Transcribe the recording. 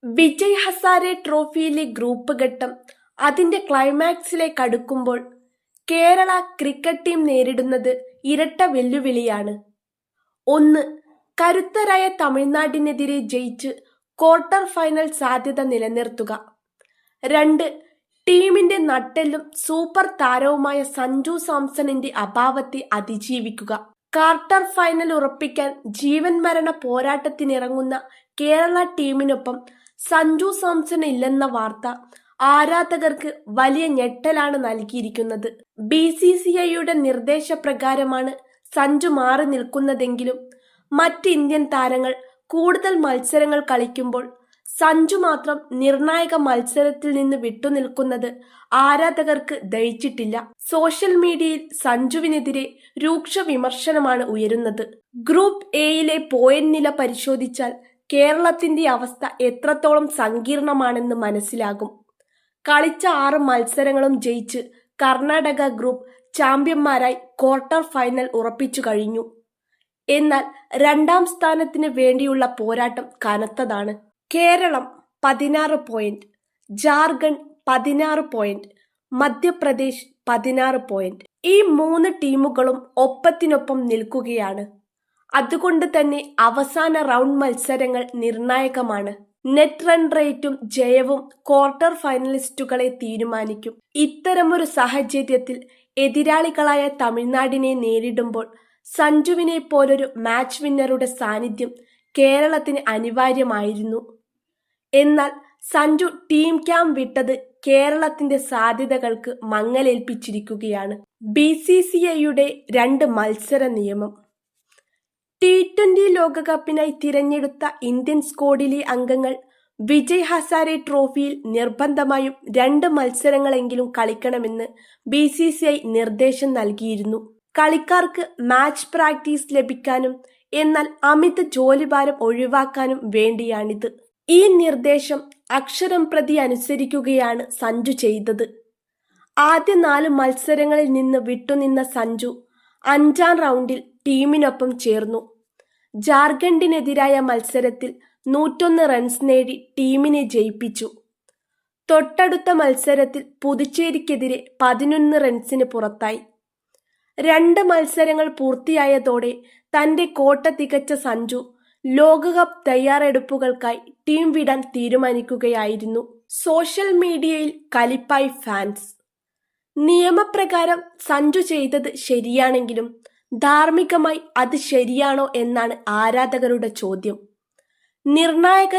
Vijay Hazare ട്രോഫിയിലെ group ഘട്ടം അതിന്റെ ക്ലൈമാക്സിലേക്ക് അടുക്കുമ്പോൾ കേരള ക്രിക്കറ്റ് ടീം നേരിടുന്നത് ഇരട്ട വെല്ലുവിളിയാണ്. ഒന്ന്, കരുത്തരായ തമിഴ്നാടിനെതിരെ ജയിച്ച് ക്വാർട്ടർ ഫൈനൽ സാധ്യത നിലനിർത്തുക. രണ്ട്, ടീമിന്റെ നട്ടെല്ലും സൂപ്പർ താരവുമായ സഞ്ജു സാംസണിന്റെ അഭാവത്തെ അതിജീവിക്കുക. ക്വാർട്ടർ ഫൈനൽ ഉറപ്പിക്കാൻ ജീവൻ മരണ പോരാട്ടത്തിനിറങ്ങുന്ന കേരള ടീമിനൊപ്പം സഞ്ജു സാംസൺ ഇല്ലെന്ന വാർത്ത ആരാധകർക്ക് വലിയ ഞെട്ടലാണ് നൽകിയിരിക്കുന്നത്. BCCIയുടെ നിർദ്ദേശപ്രകാരമാണ് സഞ്ജു മാറി നിൽക്കുന്നതെങ്കിലും മറ്റ് ഇന്ത്യൻ താരങ്ങൾ കൂടുതൽ മത്സരങ്ങൾ കളിക്കുമ്പോൾ സഞ്ജു മാത്രം നിർണായക മത്സരത്തിൽ നിന്ന് വിട്ടുനിൽക്കുന്നത് ആരാധകർക്ക് ദഹിച്ചിട്ടില്ല. സോഷ്യൽ മീഡിയയിൽ സഞ്ജുവിനെതിരെ രൂക്ഷ വിമർശനമാണ് ഉയരുന്നത്. ഗ്രൂപ്പ് എയിലെ പോയിന്റ് നില പരിശോധിച്ചാൽ കേരളത്തിന്റെ അവസ്ഥ എത്രത്തോളം സങ്കീർണമാണെന്ന് മനസ്സിലാകും. കളിച്ച 6 മത്സരങ്ങളും ജയിച്ച് കർണാടക ഗ്രൂപ്പ് ചാമ്പ്യന്മാരായി ക്വാർട്ടർ ഫൈനൽ ഉറപ്പിച്ചു കഴിഞ്ഞു. എന്നാൽ 2ാം സ്ഥാനത്തിന് വേണ്ടിയുള്ള പോരാട്ടം കനത്തതാണ്. Keralam 16 point, Jharkhand 16 point, Madhya Pradesh 16 point. ഈ 3 ടീമുകളും ഒപ്പത്തിനൊപ്പം നിൽക്കുകയാണ്. അതുകൊണ്ട് തന്നെ അവസാന റൗണ്ട് മത്സരങ്ങൾ നിർണായകമാണ്. നെറ്റ് റൺ റേറ്റും ജയവും ക്വാർട്ടർ ഫൈനലിസ്റ്റുകളെ തീരുമാനിക്കും. ഇത്തരമൊരു സാഹചര്യത്തിൽ എതിരാളികളായ തമിഴ്നാടിനെ നേരിടുമ്പോൾ സഞ്ജുവിനെ പോലൊരു മാച്ച് വിന്നറുടെ സാന്നിധ്യം കേരളത്തിന് അനിവാര്യമായിരുന്നു. എന്നാൽ സഞ്ജു ടീം ക്യാമ്പ് വിട്ടത് കേരളത്തിന്റെ സാധ്യതകൾക്ക് മങ്ങലേൽപ്പിച്ചിരിക്കുകയാണ്. BCCIയുടെ 2 മത്സര നിയമം. T20 ലോകകപ്പിനായി തിരഞ്ഞെടുത്ത ഇന്ത്യൻ സ്ക്വാഡിലെ അംഗങ്ങൾ വിജയ് ഹസാരെ ട്രോഫിയിൽ നിർബന്ധമായും 2 മത്സരങ്ങളെങ്കിലും കളിക്കണമെന്ന് BCCI നിർദ്ദേശം നൽകിയിരുന്നു. കളിക്കാർക്ക് മാച്ച് പ്രാക്ടീസ് ലഭിക്കാനും എന്നാൽ അമിത ജോലിഭാരം ഒഴിവാക്കാനും വേണ്ടിയാണിത്. ഈ നിർദ്ദേശം അക്ഷരം പ്രതി അനുസരിക്കുകയാണ് സഞ്ജു ചെയ്തത്. ആദ്യ 4 മത്സരങ്ങളിൽ നിന്ന് വിട്ടുനിന്ന സഞ്ജു 5ാം റൗണ്ടിൽ ടീമിനൊപ്പം ചേർന്നു. ജാർഖണ്ഡിനെതിരായ മത്സരത്തിൽ 101 റൺസ് നേടി ടീമിനെ ജയിപ്പിച്ചു. തൊട്ടടുത്ത മത്സരത്തിൽ പുതുച്ചേരിക്കെതിരെ 11 റൺസിന് പുറത്തായി. 2 മത്സരങ്ങൾ പൂർത്തിയായതോടെ തന്റെ കോട്ട തികച്ച സഞ്ജു ലോകകപ്പ് തയ്യാറെടുപ്പുകൾക്കായി ടീം വിടാൻ തീരുമാനിക്കുകയായിരുന്നു. സോഷ്യൽ മീഡിയയിൽ കലിപ്പായി ഫാൻസ്. നിയമപ്രകാരം സഞ്ജു ചെയ്തത് ശരിയാണെങ്കിലും ധാർമ്മികമായി അത് ശരിയാണോ എന്നാണ് ആരാധകരുടെ ചോദ്യം. നിർണായക